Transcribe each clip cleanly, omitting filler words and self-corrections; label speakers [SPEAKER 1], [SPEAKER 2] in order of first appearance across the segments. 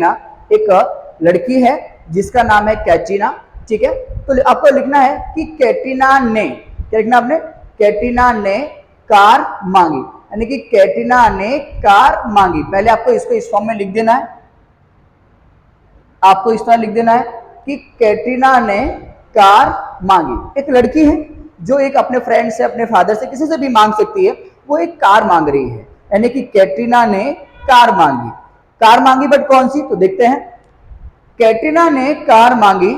[SPEAKER 1] ना एक लड़की है जिसका नाम है कैटरीना, ठीक है। तो आपको लिखना है कि कैटरीना ने, क्या लिखना आपने, कैटरीना ने कार मांगी, यानी कि कैटरीना ने कार मांगी। पहले आपको इसको इस फॉर्म में लिख देना है, आपको इस तरह लिख देना है कि कैटरीना ने कार मांगी। एक लड़की है जो एक अपने फ्रेंड से, अपने फादर से, किसी से भी मांग सकती है, वो एक कार मांग रही है, यानी कि कैटरीना ने कार मांगी। कार मांगी बट कौन सी, तो देखते हैं। कैटरीना ने कार मांगी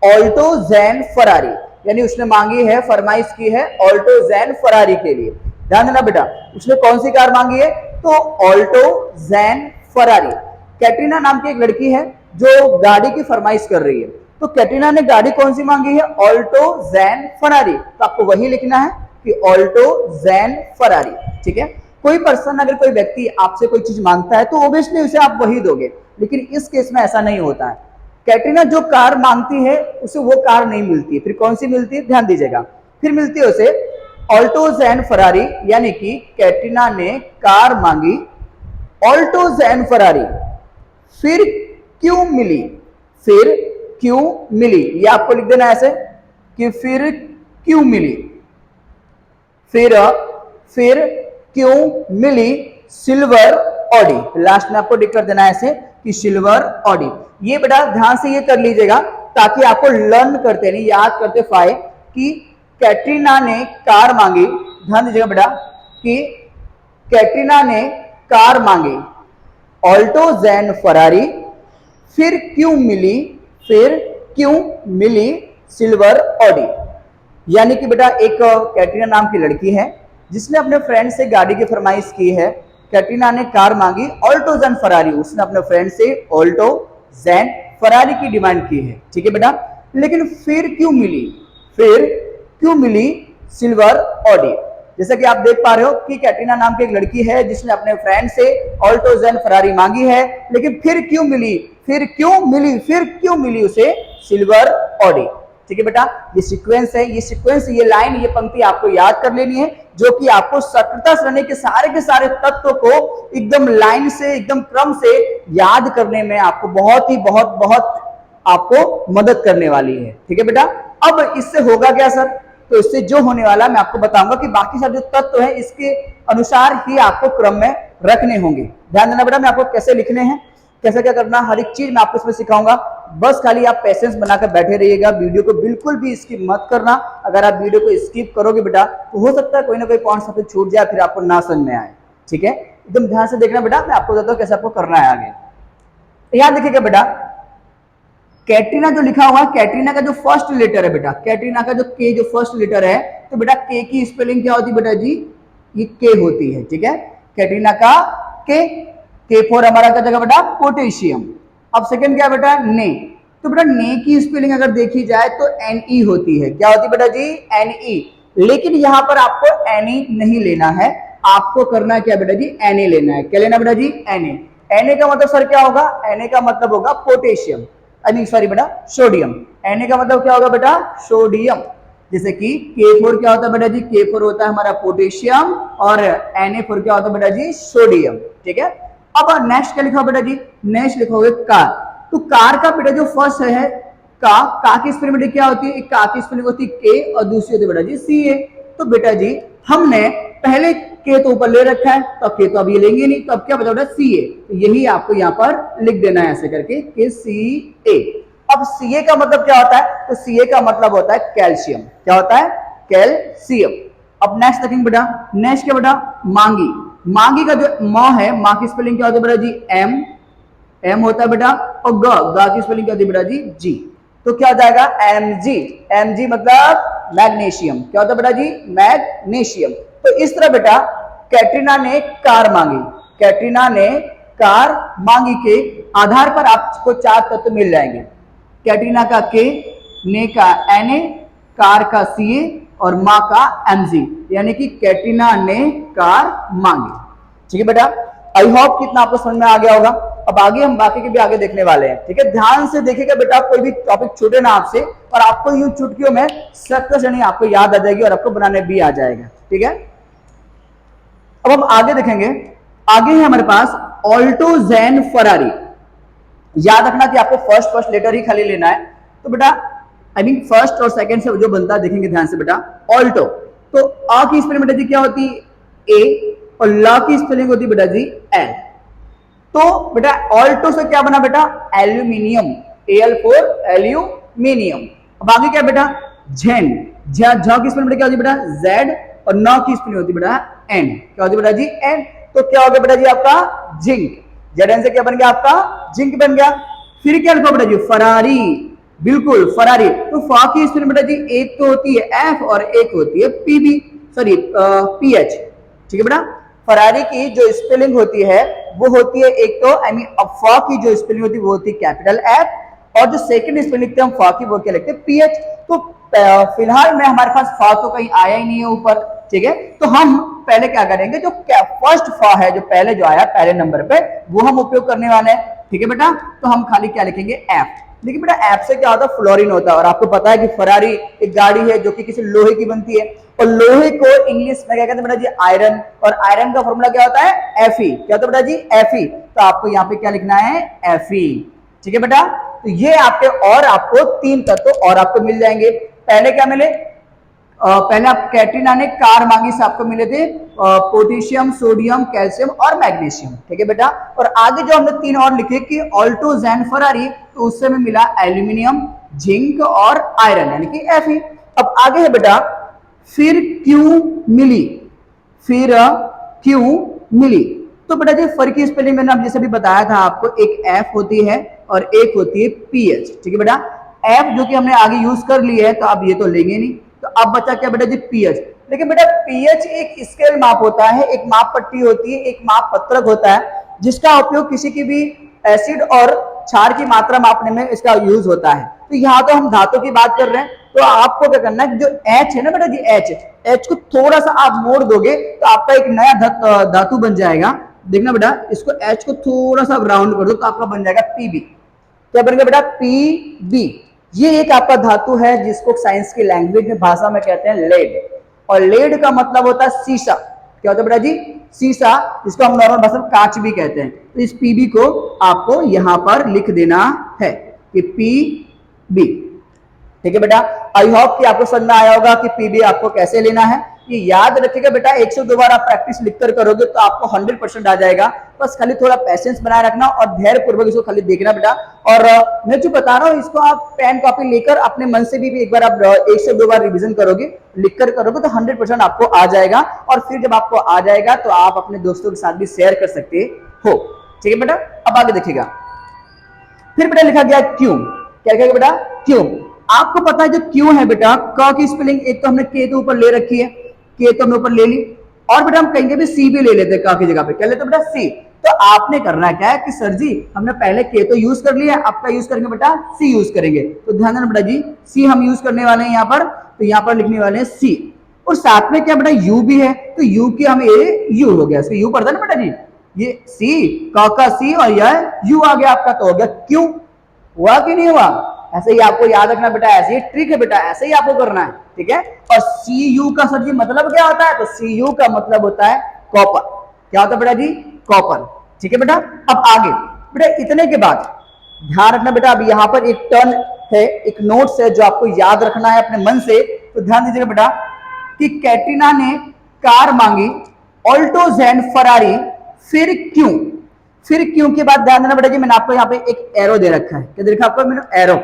[SPEAKER 1] ऑल्टो जैन फरारी, यानी उसने मांगी है, फरमाइश की है ऑल्टो जैन फरारी के लिए। ध्यान देना बेटा, उसने कौन सी कार मांगी है, तो ऑल्टो जैन फरारी। कैटरीना नाम की एक लड़की है जो गाड़ी की फरमाइश कर रही है, तो कैटरीना ने गाड़ी कौन सी मांगी है, ऑल्टो जैन फरारी। तो आपको वही लिखना है कि ऑल्टो जैन फरारी, ठीक है। कोई पर्सन, अगर कोई व्यक्ति आपसे कोई चीज मांगता है तो ऑब्वियसली उसे आप वही दोगे, लेकिन इस केस में ऐसा नहीं होता है। कैटरीना जो कार मांगती है उसे वो कार नहीं मिलती है, फिर कौन सी मिलती है, ध्यान दीजिएगा, फिर मिलती है उसे ऑल्टो जैन फरारी, यानी कि कैटरीना ने कार मांगी ऑल्टो जैन फरारी। फिर क्यों मिली, फिर क्यों मिली, ये आपको लिख देना ऐसे कि फिर क्यों मिली, फिर क्यों मिली सिल्वर ऑडी। लास्ट में आपको डिक्लेयर देना है ऐसे कि सिल्वर ऑडी। ये बेटा ध्यान से ये कर लीजिएगा ताकि आपको लर्न करते नहीं, याद करते पाए कि कैटरीना ने कार मांगी। ध्यान दीजिएगा बेटा कि कैटरीना ने कार मांगी ऑल्टो जैन फरारी, फिर क्यों मिली, फिर क्यों मिली सिल्वर ऑडी। यानी कि बेटा एक कैटरीना नाम की लड़की है जिसने अपने फ्रेंड से गाड़ी की फरमाइश की है। कैटरीना ने कार मांगी ऑल्टो जैन फरारी, उसने अपने फ्रेंड से ऑल्टो जैन फरारी की डिमांड की है, ठीक है बेटा। लेकिन फिर क्यों मिली, फिर क्यों मिली सिल्वर ऑडी। जैसा कि आप देख पा रहे हो कि कैटरीना नाम की एक लड़की है जिसने अपने फ्रेंड से ऑल्टो जैन फरारी मांगी है, लेकिन फिर क्यों मिली, फिर क्यों मिली, फिर क्यों मिली उसे सिल्वर ऑडी, ठीक है बेटा। ये सीक्वेंस है, ये सीक्वेंस, ये लाइन, ये पंक्ति आपको याद कर लेनी है, जो कि आपको सतर्कता से के सारे तत्व को एकदम लाइन से, एकदम क्रम से याद करने में आपको बहुत आपको मदद करने वाली है, ठीक है बेटा। अब इससे होगा क्या सर, तो इससे जो होने वाला मैं आपको बताऊंगा कि बाकी सारे जो तत्व है इसके अनुसार ही आपको क्रम में रखने होंगे। ध्यान देना बेटा, मैं आपको कैसे लिखने हैं, कैसे क्या करना, हर एक चीज मैं आपको इसमें सिखाऊंगा। बस खाली आप पेशेंस बनाकर बैठे रहिएगा, वीडियो को बिल्कुल भी स्किप मत करना। अगर आप वीडियो को स्किप करोगे बेटा तो हो सकता है कोई ना कोई पॉइंट आपसे छूट जाए, फिर आपको ना समझ में आए, ठीक है। एकदम ध्यान से देखना बेटा, मैं आपको बताता हूँ कैसे आपको करना है आगे। याद देखिएगा बेटा, कैटरीना जो लिखा हुआ है, कैटरीना का जो फर्स्ट लेटर है बेटा, कैटरीना का जो के जो फर्स्ट लेटर है, तो बेटा के की स्पेलिंग क्या होती है बेटा जी, ये के होती है, ठीक है। कैटरीना का के फॉर हमारा क्या जगह बेटा, पोटेशियम। अब सेकंड क्या बेटा, ने, तो बेटा ने की स्पेलिंग अगर देखी जाए तो एनई होती है, क्या होती है बेटा जी, एनई। लेकिन यहां पर आपको एनई नहीं लेना है, आपको करना क्या बेटा जी, एनए लेना है। क्या लेना बेटा जी, एनए। एनए का मतलब सर क्या होगा, एनए का मतलब होगा पोटेशियम, सॉरी बेटा सोडियम। एनए का मतलब क्या होगा बेटा, सोडियम। जैसे कि K4 क्या होता है बेटा जी, K4 होता है हमारा पोटेशियम, और Na4 क्या होता है बेटा जी, सोडियम, ठीक है। अब नेक्स्ट क्या लिखा बेटा जी, नेक्स्ट लिखोगे कार। तो कार का बेटा जो फर्स्ट है का की स्पेलिंग क्या होती है, एक का की स्पेलिंग होती है के और दूसरी होती है बेटा जी CA। तो बेटा जी हमने पहले के तो ऊपर ले रखा है, तो के तो अब ये लेंगे नहीं, तो अब क्या बता CA, तो यही आपको यहाँ पर लिख देना है ऐसे करके कि CA। अब CA का मतलब क्या होता है, तो CA का मतलब होता है कैल्शियम, क्या होता है, कैल्शियम। अब नेक्स्ट देखेंगे बेटा, नेक्स्ट क्या बेटा, मांगी। मांगी का जो म है, माँ की स्पेलिंग क्या होती है बेटा जी, एम होता है बेटा, और ग की स्पेलिंग क्या होती है बेटा जी, जी। तो क्या हो जाएगा, Mg। Mg मतलब मैग्नीशियम, क्या होता है बेटा जी, मैग्नीशियम। तो इस तरह बेटा कैटरीना ने कार मांगी, कैटरीना ने कार मांगी के आधार पर आपको 4 तत्व मिल जाएंगे। कैटरीना का के, ने का Na, कार का CA और माँ का Mg, यानी कि कैटरीना ने कार मांगी, ठीक है बेटा। आई होप कितना आपको समझ में आ गया होगा। अब आगे हम बाकी के भी आगे देखने वाले हैं, ठीक है। ध्यान से देखिएगा बेटा, कोई भी टॉपिक छूटे ना आपसे, और आपको यूं चुटकियों में सख्त से नहीं आपको याद आ जाएगी और आपको बनाने भी आ जाएगा, ठीक है। अब हम आगे देखेंगे, आगे है हमारे पास ऑल्टो जैन फरारी। याद रखना कि आपको फर्स्ट लेटर ही खाली लेना है। तो बेटा आई मीन फर्स्ट और सेकंड से जो बनता है देखेंगे ध्यान से बेटा, ऑल्टो। तो अ की स्पेलिंग बेटा जी क्या होती है ए, और ल की स्पेलिंग होती है बेटा जी एल। तो बेटा ऑल्टो से क्या बना बेटा एल्यूमिनियम, एल फॉर एल्यूमिनियम। अब आगे क्या बेटा झेन, झ की स्पेलिंग बेटा क्या होती है बेटा जेड, और न की स्पेलिंग होती है बेटा एन। क्या होती है बेटा जी एन। तो क्या हो गया बेटा जी आपका जिंक, जेड एन से क्या बन गया आपका जिंक बन गया। फिर क्या लिखा बेटा जी फरारी, बिल्कुल फरारी। तो फा की स्पेलिंग बेटा जी एक तो होती है एफ और एक होती है पीबी, सॉरी पीएच, ठीक है बेटा। फरारी की जो स्पेलिंग होती है वो होती है एक तो आई मीन फा की जो स्पेलिंग होती है वो होती है कैपिटल एफ, और जो सेकंड स्पेलिंग लिखते हैं हम फा की वो क्या लिखते हैं पीएच। तो फिलहाल में हमारे पास फा तो कहीं आया ही नहीं है ऊपर, ठीक है। तो हम पहले क्या करेंगे, जो फर्स्ट फा है जो पहले जो आया पहले नंबर पे वो हम उपयोग करने वाले हैं, ठीक है बेटा। तो हम खाली क्या लिखेंगे एफ। देखिए बेटा एफ से क्या होता है फ्लोरीन होता है, और आपको पता है कि फरारी एक गाड़ी है जो कि किसी लोहे की बनती है, और लोहे को इंग्लिश में क्या कहते हैं बेटा जी आयरन, और आयरन का फॉर्मूला क्या होता है एफई। क्या होता है बेटा जी एफई। तो आपको यहाँ पे क्या लिखना है एफई, ठीक है बेटा। तो ये आपके और आपको 3 तत्व और आपको मिल जाएंगे। पहले क्या मिले, पहले आप कैटरीना ने कार मांगी से आपको मिले थे पोटेशियम, सोडियम, कैल्शियम और मैग्नीशियम, ठीक है बेटा। और आगे जो हमने 3 और लिखे कि ऑल्टो, जैन, फरारी, तो उससे में मिला एल्यूमिनियम, जिंक और आयरन यानी कि Fe। अब आगे है बेटा फिर क्यों मिली, फिर क्यों मिली। तो बेटा जी फर की स्पेलिंग मैंने अब जैसे भी बताया था आपको, एक एफ होती है और एक होती है पीएच, ठीक है बेटा। एफ जो कि हमने आगे यूज कर ली है तो अब ये तो लेंगे नहीं, तो अब बचा क्या बेटा जी पीएच। लेकिन बेटा पीएच एक स्केल माप होता है, एक माप पट्टी होती है, एक माप पत्रक होता है जिसका उपयोग किसी की भी एसिड और क्षार की मात्रा मापने में इसका यूज होता है। तो यहाँ तो हम धातु की बात कर रहे हैं, तो आपको क्या करना है जो एच है ना बेटा जी एच को थोड़ा सा आप मोड़ दोगे तो आपका एक नया धातु बन जाएगा। देखना बेटा इसको एच को थोड़ा सा राउंड कर दो तो आपका बन जाएगा पीबी। क्या बन गया बेटा पीबी। ये एक आपका धातु है जिसको साइंस की लैंग्वेज में भाषा में कहते हैं लेड, और लेड का मतलब होता है सीसा। क्या होता है बेटा जी सीसा, जिसको हम नॉर्मल भाषा में कांच भी कहते हैं। तो इस पीबी को आपको यहां पर लिख देना है कि पीबी, ठीक है बेटा। आई होप कि आपको समझ में आया होगा कि पीबी आपको कैसे लेना है। ये याद रखिएगा बेटा 102 बार आप प्रैक्टिस लिखकर करोगे तो आपको 100% आ जाएगा। बस खाली थोड़ा पेशेंस बनाए रखना और धैर्य पूर्वक इसको खाली देखना बेटा। और मैं जो बता रहा हूँ इसको आप पेन कॉपी लेकर अपने मन से भी एक बार आप 1 से 2 बार रिवीजन करोगे, लिखकर करोगे तो 100% आपको आ जाएगा। और फिर जब आपको आ जाएगा तो आप अपने दोस्तों के साथ भी शेयर कर सकते हो, ठीक है बेटा। अब आगे देखिएगा फिर बेटा लिखा गया क्यों। क्या लिखा गया बेटा क्यों। आपको पता है जो क्यों है बेटा, क की स्पेलिंग एक तो हमने के तो ऊपर ले रखी है, के तो हमने ऊपर ले ली, और बेटा हम कहेंगे भी सी भी ले लेते हैं क की जगह पे, क्या लेते बेटा सी। तो आपने करना क्या है कि सर जी हमने पहले के तो यूज कर लिया, आपका यूज करेंगे बेटा सी यूज करेंगे। तो ध्यान देना बेटा जी सी हम यूज करने वाले हैं यहाँ पर, तो यहाँ पर लिखने वाले हैं सी। और साथ में क्या बेटा यू भी है, तो यू की हम ए यू हो गया, इसको यू पढ़ता है ना बेटा जी, ये सी का सी और यह यू आ गया आपका, तो हो गया क्यों। हुआ कि नहीं हुआ। ऐसे ही आपको याद रखना बेटा, ऐसे ही ट्रिक है बेटा, ऐसे ही आपको करना है, ठीक है। और सी यू का सर जी मतलब क्या होता है, तो सी यू का मतलब होता है कॉपर। क्या होता है बेटा जी कॉपर, ठीक है बेटा। अब आगे बेटा इतने के बाद ध्यान रखना बेटा, अब यहाँ पर एक टर्न है, एक नोट्स है जो आपको याद रखना है अपने मन से। तो ध्यान दीजिएगा बेटा कि कैटरीना ने कार मांगी, ऑल्टो, जैन, फरारी, फिर क्यों। फिर क्यों के बाद ध्यान देना बेटा जी मैंने आपको यहाँ पे एक एरो दे रखा है, क्या दे रखा आपको मैंने एरो।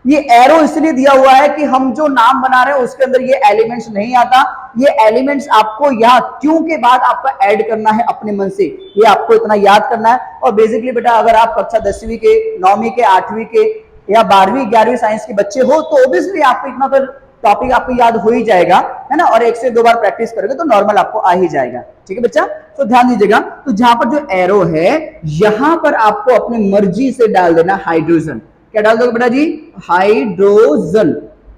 [SPEAKER 1] ये एरो इसलिए दिया हुआ है कि हम जो नाम बना रहे हैं उसके अंदर ये एलिमेंट्स नहीं आता, ये एलिमेंट्स आपको यहाँ क्यों के बाद आपका ऐड करना है अपने मन से, ये आपको इतना याद करना है। और बेसिकली बेटा अगर आप कक्षा 10वीं के, 9वीं के, 8वीं के या 12वीं 11वीं साइंस के बच्चे हो तो ऑब्वियसली आपको इतना तो टॉपिक आपको याद हो ही जाएगा, है ना। और 1 से 2 बार प्रैक्टिस करोगे तो नॉर्मल आपको आ ही जाएगा, ठीक है बच्चा। तो ध्यान दीजिएगा, तो जहां पर जो एरो है यहां पर आपको अपनी मर्जी से डाल देना हाइड्रोजन। क्या डाल दोगे बेटा जी हाइड्रोजन।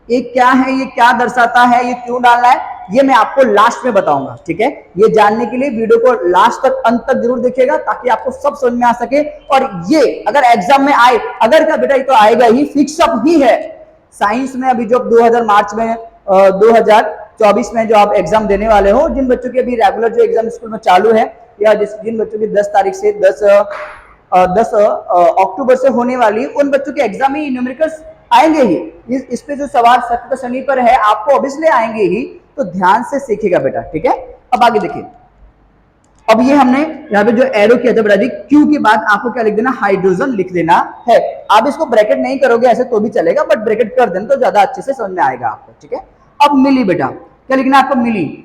[SPEAKER 1] ये क्या है, ये क्या दर्शाता है, ये क्यों डालना है, ये मैं आपको लास्ट में बताऊंगा, ठीक है। ये जानने के लिए वीडियो को लास्ट तक अंत तक जरूर देखिएगा ताकि आपको सब समझ में आ सके। और ये अगर एग्जाम में आए, अगर क्या बेटा ये तो आएगा ही, फिक्सअप ही है साइंस में। अभी जो 2000 मार्च में 2024 में जो आप एग्जाम देने वाले हो, जिन बच्चों के अभी रेगुलर जो एग्जाम स्कूल में चालू है या जिन बच्चों की 10 तारीख से 10 10 अक्टूबर से होने वाली उन बच्चों के एग्जाम में न्यूमेरिकल्स आएंगे ही। इस पे जो सवाल सख्त शनि पर है आपको ऑब्वियसली आएंगे ही, तो ध्यान से सीखेगा बेटा, ठीक है। अब आगे देखिए, अब ये हमने यहाँ पे जो एरो किया था बेटा जी, क्यू के बाद आपको क्या लिख देना, हाइड्रोजन लिख देना है। आप इसको ब्रैकेट नहीं करोगे ऐसे तो भी चलेगा, बट ब्रैकेट कर देना तो ज्यादा अच्छे से समझ में आएगा आपको, ठीक है। अब मिली बेटा, क्या लिखना है आपको, मिली।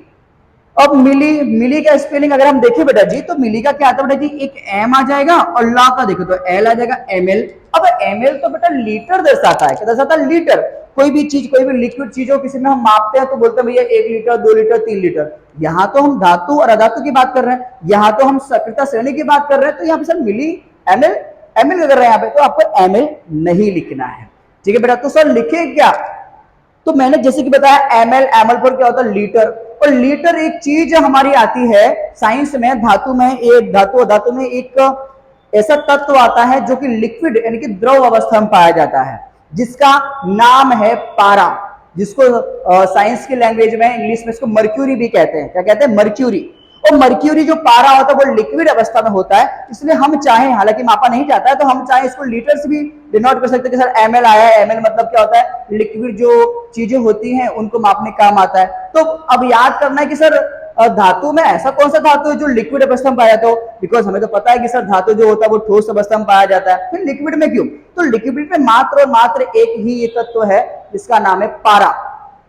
[SPEAKER 1] अब मिली का स्पेलिंग अगर हम देखें बेटा जी, तो मिली का क्या आता है बेटा जी, एक एम आ जाएगा और ला का देखो तो एल आ जाएगा, ml। अब ml तो बेटा लीटर दर्शाता है, क्या दर्शाता है, लीटर। कोई भी चीज, कोई भी लिक्विड चीज हो, किसी में हम मापते हैं तो बोलते हैं भैया 1 लीटर 2 लीटर 3 लीटर। यहाँ तो हम धातु और अधातु की बात कर रहे हैं, यहाँ तो हम सक्रियता श्रेणी की बात कर रहे हैं, तो यहाँ पे सर मिली ml कर रहे हैं यहाँ पे, तो आपको ml नहीं लिखना है, ठीक है बेटा। तो सर लिखे क्या, तो मैंने जैसे कि बताया ml पर क्या होता है, लीटर। और लीटर एक चीज हमारी आती है साइंस में, धातु में, एक धातु में एक ऐसा तत्व आता है जो कि लिक्विड यानी कि द्रव अवस्था में पाया जाता है, जिसका नाम है पारा, जिसको साइंस की लैंग्वेज में, इंग्लिश में इसको मर्क्यूरी भी कहते हैं। क्या कहते हैं, मर्क्यूरी। और मर्क्यूरी जो पारा होता है वो लिक्विड अवस्था में होता है, इसलिए हम चाहे, हालांकि मापा नहीं जाता है, तो हम चाहे इसको लीटर से भी डिनोट कर सकते हैं कि सर ml आया है। ml मतलब क्या होता है, लिक्विड जो चीजें होती हैं उनको मापने काम आता है। तो अब याद करना है कि सर धातु में ऐसा कौन सा धातु है जो लिक्विड अवस्था में पाया जाता हो, बिकॉज हमें तो पता है कि सर धातु जो होता है वो ठोस अवस्था में पाया जाता है, फिर लिक्विड में क्यों, तो लिक्विड में मात्र और मात्र एक ही ये तत्व है जिसका नाम है पारा,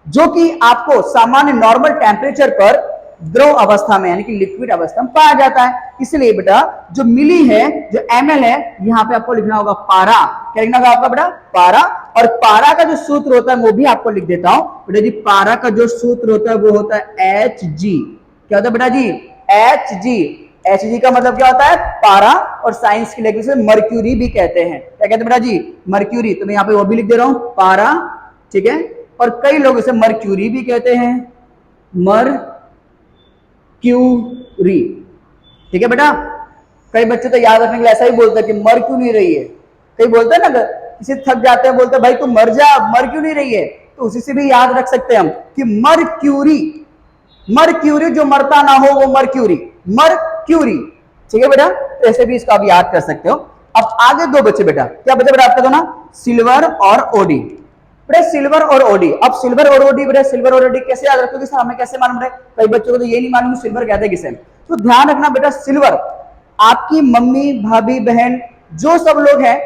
[SPEAKER 1] जो कि आपको सामान्य नॉर्मल टेम्परेचर पर द्रव अवस्था में यानी कि लिक्विड अवस्था में पाया जाता है। इसलिए बेटा जो मिली है, जो ml है, यहाँ पे आपको लिखना होगा पारा। क्या लिखना होगा आपका बेटा, पारा। और पारा का जो सूत्र होता है वो भी आपको लिख देता हूं बेटा जी। पारा का जो सूत्र होता है वो होता है Hg। क्या होता है बेटा जी, Hg। Hg का मतलब क्या होता है, पारा, और साइंस की लैंग्वेज में मर्क्यूरी भी कहते हैं। क्या कहते हैं बेटा जी, मर्क्यूरी। तो मैं यहाँ पे वो भी लिख दे रहा हूं, पारा, ठीक है। और कई लोग इसे मर्क्यूरी भी कहते हैं, मर्क्यूरी, ठीक है बेटा। कई बच्चे तो याद रखने के लिए ऐसा ही बोलते हैं कि मर क्यों नहीं रही है, कई बोलते हैं ना, किसी थक जाते हैं, बोलते हैं भाई तू मर जा, मर क्यों नहीं रही है, तो उसी से भी याद रख सकते हैं हम कि मर्क्यूरी, मर्क्यूरी, जो मरता ना हो वो मर्क्यूरी, मर्क्यूरी, ठीक है बेटा। तो ऐसे भी इसका आप याद कर सकते हो। अब आगे दो बच्चे बेटा, क्या बचे बेटा आपका, ना सिल्वर और ओडी। बेटा सिल्वर और ओडी, अब सिल्वर और ओडी बेटा, सिल्वर और ओडी कैसे याद रखोगे सर, हमें कैसे मालूम है, कई बच्चों को तो ये नहीं मालूम सिल्वर कहते हैं किसे। तो ध्यान रखना बेटा, सिल्वर आपकी मम्मी, भाभी, बहन, जो सब लोग हैं,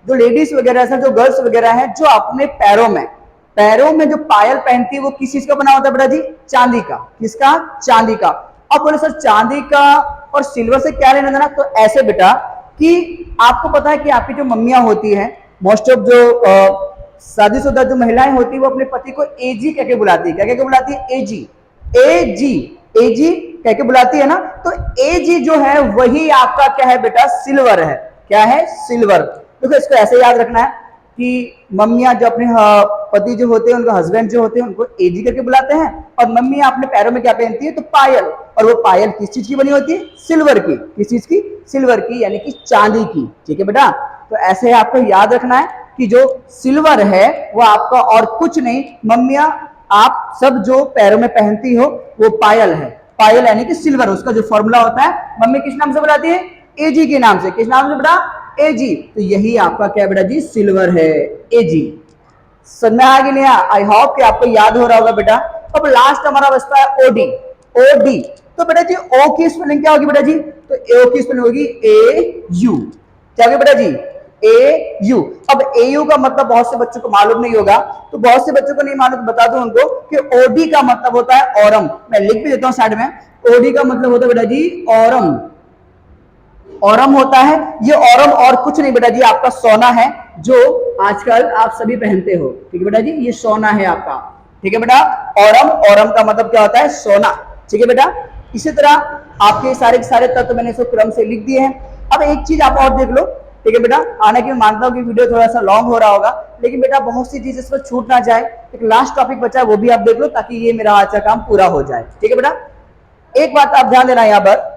[SPEAKER 1] जो लेडीज वगैरह हैं, जो गर्ल्स वगैरह हैं, जो अपने पैरों में जो पायल पहनती है वो किस चीज का बना होता है बेटा जी, चांदी का। किसका, चांदी का। अब बोले सर चांदी का और सिल्वर से क्या लेना देना, तो ऐसे बेटा कि आपको पता है कि आपकी जो मम्मियां होती हैं, मोस्ट ऑफ जो शादीशुदा जो महिलाएं होती है वो अपने पति को एजी कह के बुलाती है। क्या कह के बुलाती है, एजी, एजी, एजी कह के बुलाती है ना। तो एजी जो है वही आपका क्या है बेटा, सिल्वर है। क्या है, सिल्वर। देखो इसको ऐसे याद रखना है कि मम्मियां जो अपने पति जो होते हैं, उनके हस्बैंड जो होते हैं, उनको एजी करके बुलाते हैं, और मम्मियां अपने पैरों में क्या पहनती है, तो पायल। और वो पायल किस चीज की बनी होती है, सिल्वर की। किस चीज की, सिल्वर की, यानी कि चांदी की, ठीक है बेटा। तो ऐसे आपको याद रखना है कि जो सिल्वर है वो आपका और कुछ नहीं, मम्मियां आप सब जो पैरों में पहनती हो वो पायल है। पायल यानी कि सिल्वर, उसका जो फॉर्मूला होता है, मम्मी किस नाम से बुलाती है, एजी के नाम से। किस नाम से बेटा, एजी। तो यही आपका क्या बेटा जी, सिल्वर है, एजी। समझ में आ गया नहीं, आई होप कि आपको याद हो रहा होगा बेटा। अब लास्ट हमारा बचता है ओडी, ओडी। तो बेटा जी ओ की स्पेलिंग क्या होगी बेटा जी, तो ओ की स्पेलिंग होगी ए यू। क्या होगी बेटा जी, ए यू। अब ए यू का मतलब बहुत से बच्चों को मालूम नहीं होगा, तो बहुत से बच्चों को नहीं मालूम, बता दूं उनको कि ओडी का मतलब होता है औरम। मैं लिख भी देता हूं साइड में, ओडी का मतलब होता है बेटा जी औरम, औरम होता है। ये औरम और कुछ नहीं बेटा जी, आपका सोना है जो आजकल आप सभी पहनते हो, ठीक है बेटा जी, ये सोना है आपका, ठीक है बेटा। औरम, औरम का मतलब क्या होता है, सोना, ठीक है बेटा। इसी तरह आपके सारे के सारे तत्व मैंने इसको क्रम से लिख दिए हैं। अब एक चीज आप और देख लो, ठीक है बेटा। हालांकि मैं मानता हूं कि वीडियो थोड़ा सा लॉन्ग हो रहा होगा, लेकिन बेटा बहुत सी चीज इस पर छूट ना जाए। एक लास्ट टॉपिक बचा है वो भी आप देख लो, ताकि ये मेरा आज का काम पूरा हो जाए, ठीक है बेटा। एक बात आप ध्यान देना, यहाँ पर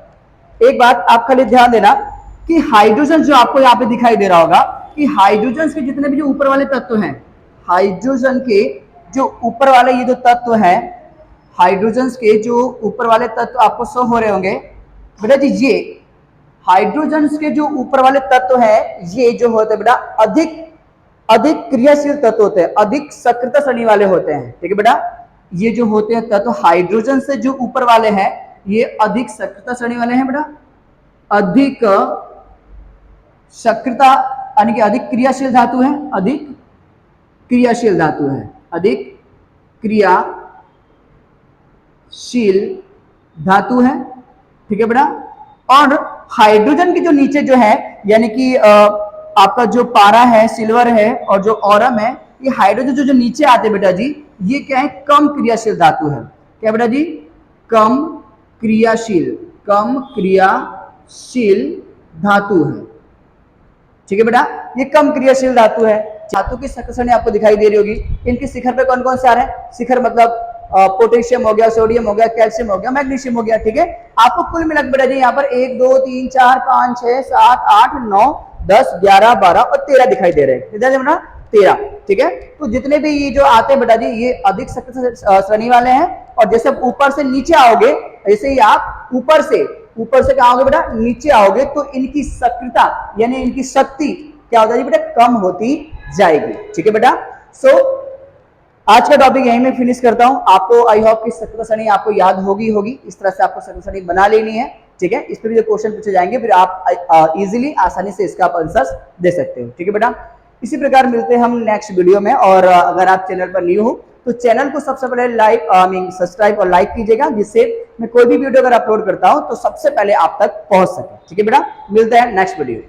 [SPEAKER 1] एक बात आप खाली ध्यान देना कि हाइड्रोजन जो आपको यहाँ पे दिखाई दे रहा होगा, कि हाइड्रोजन के जितने भी जो ऊपर वाले तत्व हैं, हाइड्रोजन के जो ऊपर वाले ये जो तत्व हैं, हाइड्रोजन के जो ऊपर वाले तत्व आपको शो हो रहे होंगे बेटा जी, ये हाइड्रोजन के जो ऊपर वाले तत्व है ये जो होते हैं बेटा अधिक अधिक क्रियाशील तत्व होते हैं, अधिक सक्रियता श्रेणी वाले होते हैं। ठीक है बेटा, ये जो होते हैं तत्व हाइड्रोजन से जो ऊपर वाले हैं ये अधिक सक्रियता श्रेणी वाले हैं बेटा, अधिक सक्रियता यानी कि अधिक क्रियाशील धातु है, अधिक क्रियाशील धातु है, अधिक क्रियाशील धातु है। ठीक है बेटा, और हाइड्रोजन के जो नीचे जो है यानी कि आपका जो पारा है, सिल्वर है और जो ऑरम है, ये हाइड्रोजन जो नीचे आते बेटा जी ये क्या है, कम क्रियाशील धातु है। क्या बेटा जी, कम क्रियाशील धातु है। ठीक है बेटा, ये कम क्रियाशील धातु है। धातु की सक्रियता आपको दिखाई दे रही होगी, इनके शिखर पे कौन कौन से आ रहे हैं, शिखर मतलब पोटेशियम हो गया, सोडियम हो गया, कैल्शियम हो गया, मैग्नीशियम हो गया। ठीक है, आपको कुल मिलाकर बेटा जी यहाँ पर 1 2 3 4 5 6 7 8 9 10 11 12 और 13 दिखाई दे रहे हैं। कितना बेटा, 13। ठीक है, तो जितने भी ये जो आते हैं बेटा जी ये अधिक सक्रिय श्रेणी वाले हैं, और जैसे ऊपर से नीचे आओगे, जैसे ही आप ऊपर से क्या आओगे बेटा, नीचे आओगे तो इनकी सक्रियता यानी इनकी शक्ति क्या हो जाएगी बेटा, कम होती जाएगी। ठीक है बेटा, सो आज का टॉपिक यहीं में फिनिश करता हूं। आपको आई होप कि सक्रियता श्रेणी आपको याद होगी, इस तरह से आपको सक्रियता श्रेणी बना लेनी है। ठीक है, इस पर भी जो क्वेश्चन पूछे जाएंगे फिर आप इजीली आसानी से इसका आंसर दे सकते हो। ठीक है बेटा, इसी प्रकार मिलते हैं हम नेक्स्ट वीडियो में, और अगर आप चैनल पर न्यू हो तो चैनल को सबसे पहले सब्सक्राइब और लाइक कीजिएगा, जिससे मैं कोई भी वीडियो अगर अपलोड करता हूं तो सबसे पहले आप तक पहुंच सके। ठीक है बेटा, मिलते हैं नेक्स्ट वीडियो।